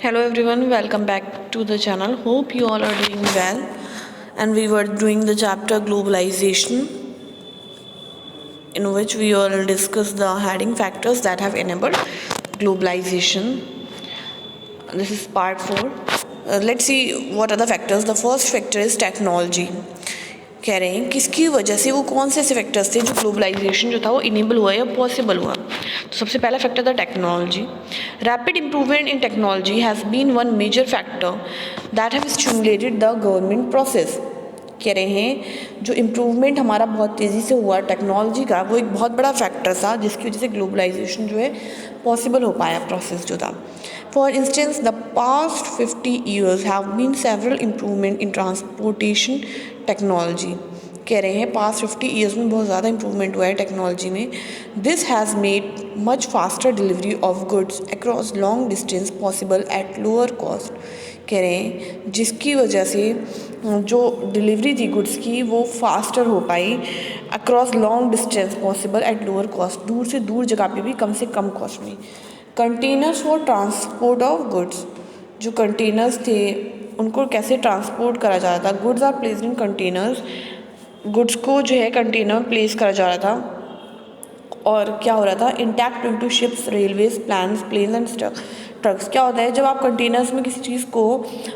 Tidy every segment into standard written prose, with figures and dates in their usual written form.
Hello everyone, welcome back to the channel. Hope you all are doing well. And we were doing the chapter globalization, in which we all discuss the heading factors that have enabled globalization. This is part 4. Let's see what are the factors. The first factor is technology. कह रहे हैं किसकी वजह से, वो कौन से ऐसे फैक्टर्स थे जो ग्लोबलाइजेशन जो था वो इनेबल हुआ या पॉसिबल हुआ. तो सबसे पहला फैक्टर था technology. Rapid improvement in technology has been one major factor that have stimulated the government process. कह रहे हैं जो इम्प्रूवमेंट हमारा बहुत तेज़ी से हुआ टेक्नोलॉजी का, वो एक बहुत बड़ा फैक्टर था जिसकी वजह से ग्लोबलाइजेशन जो है पॉसिबल हो पाया, प्रोसेस जो था. For instance, the past 50 years have been several improvement in transportation technology. कह रहे हैं पास्ट 50 ईयर्स में बहुत ज़्यादा इंप्रूवमेंट हुआ है टेक्नोलॉजी में. This has made much faster delivery of goods across long distance possible at lower cost. कह रहे हैं जिसकी वजह से जो डिलीवरी थी गुड्स की वो फास्टर हो पाई across long distance possible at lower cost. दूर से दूर जगह पे भी कम से कम कॉस्ट में. Containers for transport of goods. जो कंटेनर्स थे उनको कैसे ट्रांसपोर्ट करा जा रहा था. Goods are placed in containers. Goods को जो है कंटेनर प्लेस करा जा रहा था. और क्या हो रहा था, intact into ships, railways, plans, planes and trucks. क्या होता है जब आप कंटेनर्स में किसी चीज़ को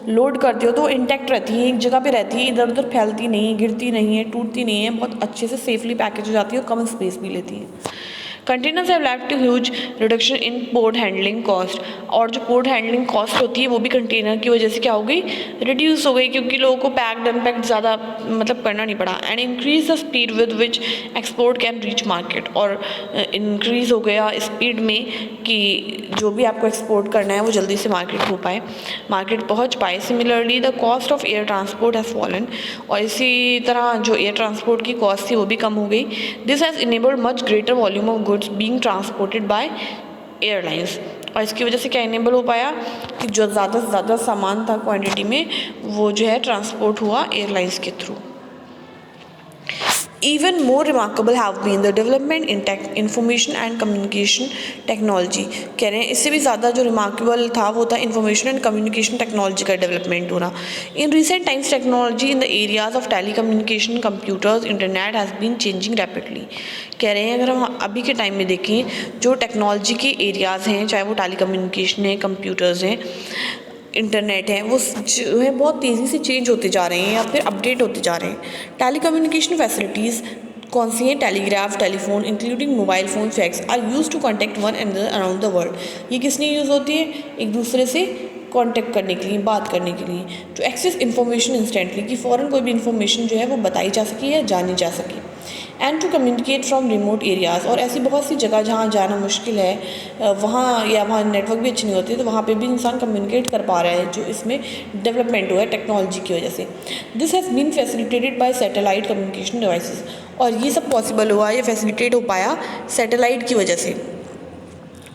लोड करते हो तो इंटैक्ट रहती है, एक जगह पे रहती है, इधर उधर फैलती नहीं है, गिरती नहीं है, टूटती नहीं है, बहुत अच्छे से सेफली पैकेज हो जाती है और कम स्पेस भी लेती है. Containers have led to huge reduction in port handling cost. और जो पोर्ट हैंडलिंग कॉस्ट होती है वो भी कंटेनर की वजह से क्या हो गई, रिड्यूस हो गई, क्योंकि लोगों को पैक्ड अनपैक्ड ज़्यादा करना नहीं पड़ा. And increase the speed with which export can reach market. और इंक्रीज़ हो गया स्पीड में कि जो भी आपको एक्सपोर्ट करना है वो जल्दी से मार्केट पहुँच पाए. Similarly the cost of air transport has fallen. और इसी तरह जो एयर ट्रांसपोर्ट की कॉस्ट थी वो भी कम हो गई. This has enabled much greater volume of goods being transported by airlines. और इसकी वजह से क्या इनेबल हो पाया कि जो ज़्यादा से ज़्यादा सामान था क्वांटिटी में वो जो है ट्रांसपोर्ट हुआ एयरलाइंस के through. Even more remarkable have been the development in information and communication technology. कह रहे हैं इससे भी ज़्यादा जो रिमार्केबल था वो था इंफॉर्मेशन एंड कम्युनिकेशन टेक्नोलॉजी का डेवलपमेंट होना. In recent times technology in the areas of telecommunication, computers, internet has been changing rapidly. कह रहे हैं अगर हम अभी के टाइम में देखें जो टेक्नोलॉजी के एरियाज़ हैं, चाहे वो टेलीकम्युनिकेशन है, कंप्यूटर्स हैं, इंटरनेट है, वो जो है बहुत तेज़ी से चेंज होते जा रहे हैं या फिर अपडेट होते जा रहे हैं. टेलीकम्युनिकेशन फैसिलिटीज़ कौन सी हैं, telegraph, telephone including mobile phone, fax are use to contact one another around the world. ये किस लिए यूज़ होती है, एक दूसरे से कांटेक्ट करने के लिए, बात करने के लिए. टू एक्सेस इन्फॉर्मेशन इंस्टेंटली, कि फ़ौरन कोई भी इन्फॉर्मेशन जो है वो बताई जा सके या जानी जा सके. And to communicate from remote areas. और ऐसी बहुत सी जगह जहाँ जाना मुश्किल है, वहाँ या वहाँ नेटवर्क भी अच्छी नहीं होती, तो वहाँ पे भी इंसान कम्युनिकेट कर पा रहा है, जो इसमें डेवलपमेंट हुआ है टेक्नोलॉजी की वजह से. This has been facilitated by satellite communication devices. और ये सब पॉसिबल हुआ, ये फैसिलिटेट हो पाया सैटेलाइट की वजह से.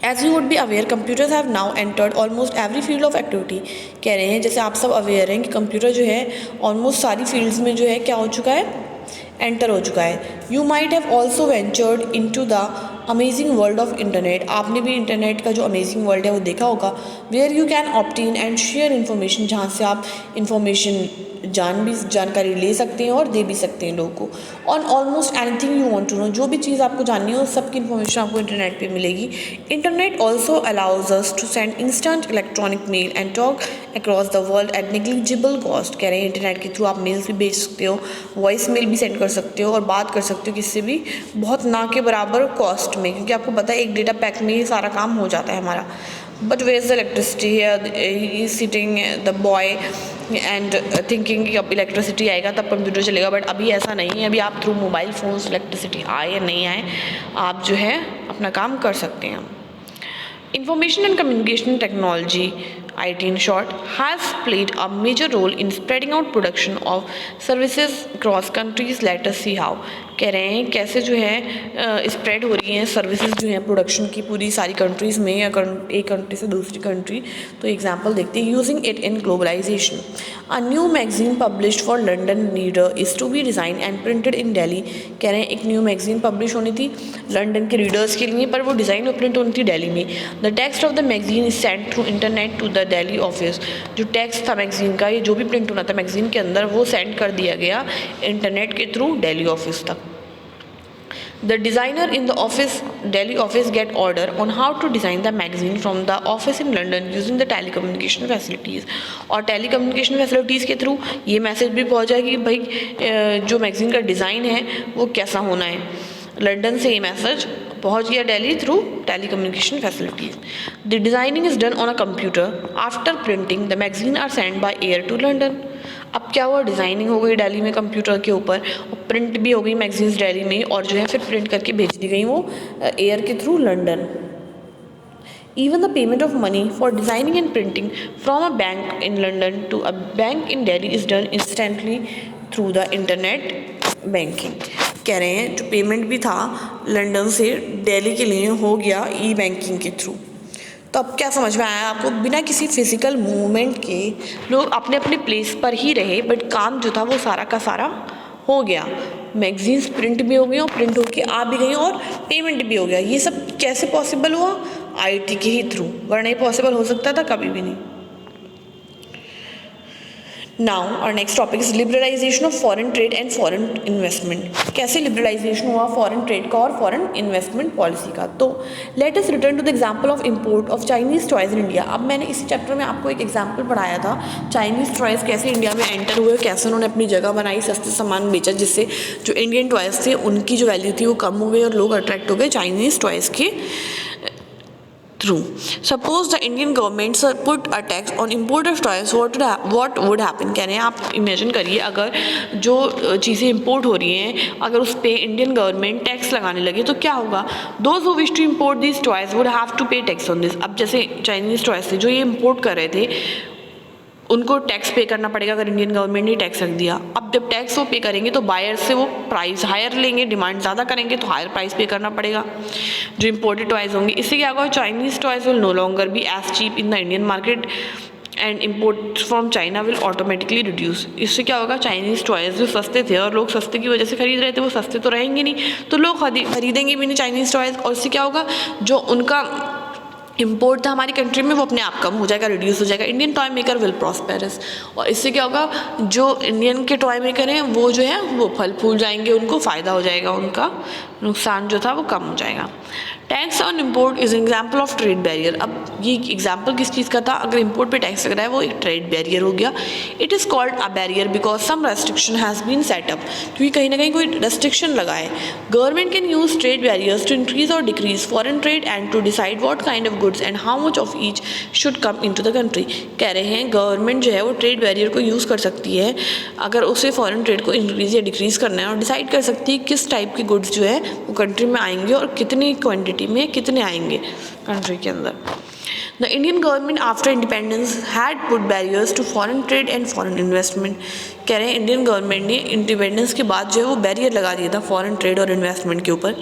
As you would be aware, computers have now entered almost every field of activity. कह रहे हैं जैसे आप सब अवेयर हैं कि कंप्यूटर जो है ऑलमोस्ट सारी फील्ड्स में जो है क्या हो चुका है, एंटर हो चुका है. You might have also ventured into the amazing world of internet. आपने भी इंटरनेट का जो अमेजिंग वर्ल्ड है वो देखा होगा. Where you can obtain and share information, जहाँ से आप इंफॉर्मेशन जानकारी ले सकते हैं और दे भी सकते हैं लोगों को. On almost anything you want to know, जो भी चीज़ आपको जाननी हो सबकी इन्फॉर्मेशन आपको इंटरनेट पे मिलेगी. Internet also allows us to send instant electronic mail and talk across the world at negligible cost. कह रहे हैं इंटरनेट के थ्रू आप मेल्स भी भेज सकते हो, वॉइस मेल भी सेंड कर सकते हो और बात कर सकते हो किससे भी, बहुत ना के बराबर कॉस्ट में, क्योंकि आपको पता है एक डेटा पैक में ही सारा काम हो जाता है हमारा. But where is the electricity है, sitting the boy and thinking कि अब इलेक्ट्रिसिटी आएगा तब कंप्यूटर चलेगा. बट अभी ऐसा नहीं है. अभी आप थ्रू मोबाइल फ़ोन्स इलेक्ट्रिसिटी आए या नहीं आए, आप जो है अपना काम कर सकते हैं. Information and communication technology, IT in short, has played a major role in spreading out production of services across countries. Let us see how. कह रहे हैं कैसे जो है स्प्रेड हो रही हैं सर्विसेज जो हैं प्रोडक्शन की पूरी सारी कंट्रीज़ में या एक कंट्री से दूसरी कंट्री। तो एग्जांपल देखते हैं, using it in globalisation. A new magazine published for London reader is to be design and printed in Delhi. कह रहे हैं एक न्यू मैगजीन पब्लिश होनी थी लंदन के रीडर्स के लिए, पर वो डिज़ाइन और प्रिंट होनी थी दिल्ली में। The text of the magazine is sent through internet to the Delhi office. जो टेक्स्ट था मैगजीन का, ये जो भी प्रिंट होना था मैगजीन के अंदर, वो सेंड कर दिया गया इंटरनेट के थ्रू दिल्ली ऑफिस तक। The designer in the office, Delhi office, get order on how to design the magazine from the office in London using the telecommunication facilities। और telecommunication facilities के थ्रू ये message भी पहुँच जाएगी कि भाई जो मैगजीन का डिज़ाइन है वो कैसा होना है। लंदन से ये मैसेज पहुँच गया Delhi through telecommunication facilities। The designing is done on a computer। After printing, the magazine are sent by air to London। अब क्या हुआ, डिज़ाइनिंग हो गई दिल्ली में कंप्यूटर के ऊपर और प्रिंट भी हो गई मैगजीन्स दिल्ली में, और जो है फिर प्रिंट करके भेज दी गई वो एयर के through London. Even the payment of money for designing and printing from a bank in London to a bank in Delhi is done instantly through the internet banking। कह रहे हैं जो पेमेंट भी था लंदन से दिल्ली के लिए हो गया ई बैंकिंग के थ्रू। तो अब क्या समझ में आया आपको, बिना किसी फिजिकल मूवमेंट के लोग अपने अपने प्लेस पर ही रहे, बट काम जो था वो सारा का सारा हो गया। मैगजीन्स प्रिंट भी हो गई और प्रिंट होके आ भी गई और पेमेंट भी हो गया। ये सब कैसे पॉसिबल हुआ, आईटी के ही थ्रू, वरना ये पॉसिबल हो सकता था कभी भी नहीं। नाउ और next topic is liberalisation of foreign trade and foreign investment. कैसे लिबरलाइजेशन हुआ फॉरेन ट्रेड का और फॉरेन इन्वेस्टमेंट पॉलिसी का। तो let us return to the example of import of Chinese toys in India. अब मैंने इस चैप्टर में आपको एक एग्जांपल पढ़ाया था चाइनीज़ टॉयज़ कैसे इंडिया में एंटर हुए, कैसे उन्होंने अपनी जगह बनाई, सस्ते सामान बेचा, जिससे जो इंडियन टॉयज़ थे उनकी जो वैल्यू थी वो कम हो गई और लोग अट्रैक्ट हो गए चाइनीज़ टॉयज़ के through. Suppose the Indian government put a tax on import of toys, what would happen. कह रहे हैं आप इमेजिन करिए अगर जो चीज़ें इंपोर्ट हो रही हैं अगर उस पर इंडियन गवर्नमेंट टैक्स लगाने लगे तो क्या होगा। Those who wish to import this toys would have to pay tax on this. अब जैसे चाइनीज़ टॉयज़ थे जो ये इम्पोर्ट कर रहे थे उनको टैक्स पे करना पड़ेगा अगर इंडियन गवर्नमेंट ने टैक्स रख दिया। अब जब टैक्स वो पे करेंगे तो बायर से वो प्राइस हायर लेंगे, डिमांड ज़्यादा करेंगे तो हायर प्राइस पे करना पड़ेगा जो इम्पोर्टेड टॉयज़ होंगे। इससे क्या होगा, Chinese toys will no longer be as cheap in the Indian market and import from China will automatically reduce. इससे क्या होगा, चाइनीज़ टॉयज़ जो सस्ते थे और लोग सस्ते की वजह से खरीद रहे थे वो सस्ते तो रहेंगे नहीं, तो लोग खरीदेंगे भी नहीं चाइनीज़ टॉयज़। और इससे क्या होगा, जो उनका इम्पोर्ट था हमारी कंट्री में वो अपने आप कम हो जाएगा, रिड्यूस हो जाएगा। Indian toy maker will prosperous. और इससे क्या होगा, जो इंडियन के टॉय मेकर हैं वो जो है वो फल फूल जाएंगे, उनको फ़ायदा हो जाएगा, उनका नुकसान जो था वो कम हो जाएगा। Tax on import is example of trade barrier. अब ये एग्जाम्पल किस चीज़ का था, अगर इम्पोर्ट पे टैक्स लग रहा है वो एक ट्रेड बैरियर हो गया। It is called a barrier because some restriction has been set up, क्योंकि कहीं ना कहीं कोई रेस्ट्रिक्शन लगा है। Government can use trade barriers to increase और decrease foreign trade and to decide what kind of goods and how much of each should come into the country. कह रहे हैं गवर्नमेंट जो है वो ट्रेड बैरियर को यूज़ कर सकती है अगर उसे फॉरेन ट्रेड को इंक्रीज या डिक्रीज़ करना है, और डिसाइड कर सकती है किस टाइप के गुड्स जो है वो कंट्री में आएंगे और कितनी क्वान्टिटी में कितने आएंगे कंट्री के अंदर। The Indian government after independence had put barriers to foreign trade and foreign investment. कह रहे हैं इंडियन गवर्नमेंट ने इंडिपेंडेंस के बाद जो है वो बैरियर लगा दिया था फॉरेन ट्रेड और इन्वेस्टमेंट के ऊपर।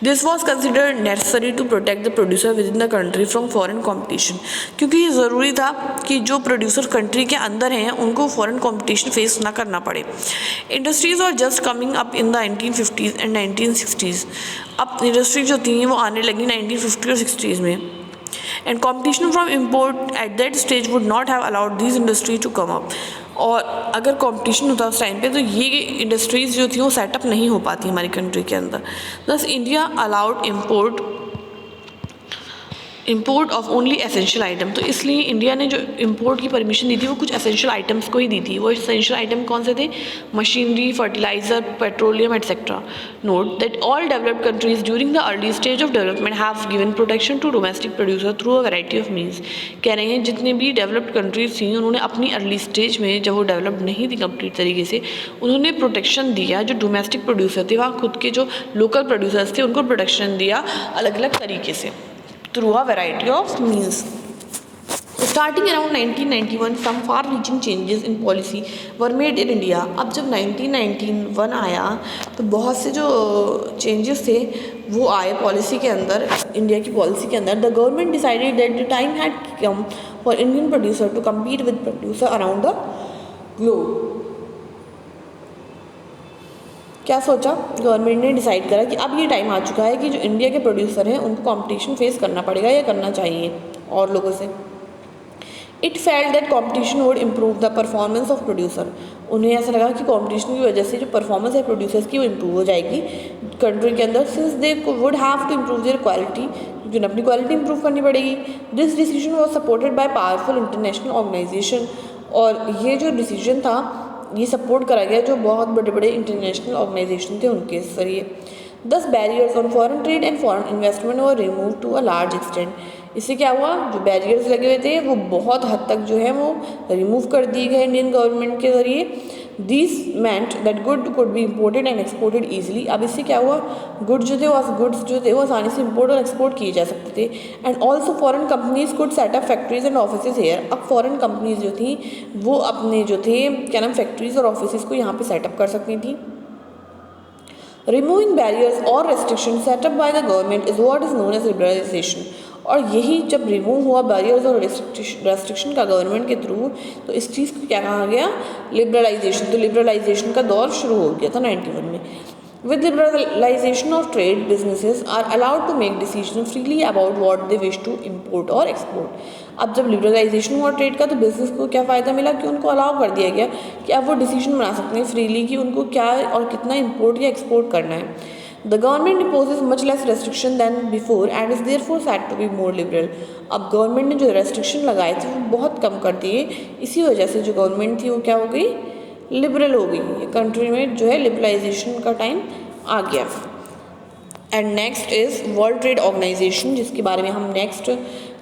This was considered necessary to protect the producer within the country from foreign competition, क्योंकि ये ज़रूरी था कि जो प्रोड्यूसर कंट्री के अंदर हैं उनको फॉरेन कॉम्पिटिशन फेस ना करना पड़े। Industries are just coming up in the 1950s and 1960s। अब इंडस्ट्रीज जो थी वो आने लगी 1950 और 60s में। And competition from import at that stage would not have allowed this industry to come up. और अगर कंपटीशन होता उस टाइम पे तो ये इंडस्ट्रीज़ जो थी वो सेटअप नहीं हो पाती हमारी कंट्री के अंदर। दस India allowed import of only essential item. तो इसलिए इंडिया ने जो इम्पोर्ट की परमिशन दी थी वो कुछ एसेंशियल आइटम्स को ही दी थी। वो एसेंशियल आइटम कौन से थे, machinery, fertiliser, petroleum etcetera. Note that all developed countries during the early stage of development have given protection to domestic producer through a variety of means. कह रहे हैं जितने भी डेवलप्ड कंट्रीज थी उन्होंने अपनी अर्ली स्टेज में, जब वो डेवलप्ड नहीं थी कंप्लीट तरीके से, उन्होंने प्रोटेक्शन दिया। जो डोमेस्टिक प्रोड्यूसर थे वहाँ खुद के जो लोकल प्रोड्यूसर्स थे उनको प्रोटेक्शन दिया अलग अलग तरीके से through a variety of means. Starting around 1991, some far-reaching changes in policy were made in India. अब जब 1991 आया तो बहुत से जो चेंजेस थे वो आए पॉलिसी के अंदर, इंडिया की पॉलिसी के अंदर. The government decided that the time had come for Indian producer to compete with producer around the globe. क्या सोचा गवर्नमेंट ने, डिसाइड करा कि अब ये टाइम आ चुका है कि जो इंडिया के प्रोड्यूसर हैं उनको कंपटीशन फेस करना पड़ेगा या करना चाहिए और लोगों से. It felt that competition would improve the performance of producer. उन्हें ऐसा लगा कि कॉम्पिटिशन की वजह से जो परफॉर्मेंस है प्रोड्यूसर्स की वो इम्प्रूव हो जाएगी कंट्री के अंदर, since they would have to improve their quality, क्योंकि उन्हें अपनी क्वालिटी इम्प्रूव करनी पड़ेगी. This decision was supported by powerful international organisation. और ये जो डिसीजन था ये सपोर्ट करा गया जो बहुत बड़े बड़े इंटरनेशनल ऑर्गेनाइजेशन थे उनके जरिए. Thus barriers on foreign trade and foreign investment were remove to a large extent. इससे क्या हुआ, जो बैरियर्स लगे हुए थे वो बहुत हद तक जो है वो रिमूव कर दिए गए इंडियन गवर्नमेंट के ज़रिए. This meant that good could be imported and exported easily. अब इससे क्या हुआ, गुड्स जो थे वो आसानी से इम्पोर्ट और एक्सपोर्ट किए जा सकते थे. And also foreign companies could set up factories and office here. अब फॉरेन कंपनीज जो थी वो अपने जो थे क्या नाम फैक्ट्रीज और ऑफिस को यहाँ पे सेटअप कर सकती थी. रिमूविंग बैरियर्स और restriction set up by the government is what is known as liberalisation. और यही जब रिमूव हुआ बैरियर्स और रेस्ट्रिक्शन का गवर्नमेंट के थ्रू, तो इस चीज़ को क्या कहा गया, लिबरलाइजेशन. तो लिबरलाइजेशन का दौर शुरू हो गया था 91 में. With liberalisation of trade, businesses are allowed to make decision freely about what they wish to import और एक्सपोर्ट. अब जब लिबरलाइजेशन हुआ ट्रेड का तो बिजनेस को क्या फ़ायदा मिला कि उनको अलाउ कर दिया गया कि अब वो डिसीजन बना सकते हैं फ्रीली कि उनको क्या और कितना इम्पोर्ट या एक्सपोर्ट करना है. The government imposes much less restriction than before and is therefore said to be more liberal. अब गवर्नमेंट ने जो रेस्ट्रिक्शन लगाए थे वो बहुत कम कर दिए. इसी वजह से जो गवर्नमेंट थी वो क्या हो गई, लिबरल हो गई. ये कंट्री में जो है लिबरलाइजेशन का टाइम आ गया. And next is world trade organisation, जिसके बारे में हम नेक्स्ट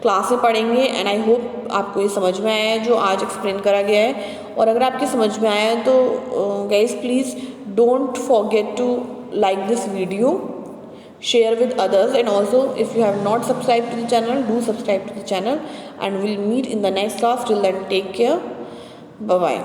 क्लास में पढ़ेंगे. एंड आई होप आपको ये समझ में आया है जो आज एक्सप्लेन करा गया है. और अगर आपके समझ में आया है तो guys please don't forget to like this video, share with others, and also if you have not subscribed to the channel, do subscribe to the channel, and we'll meet in the next class. Till then, take care, bye bye.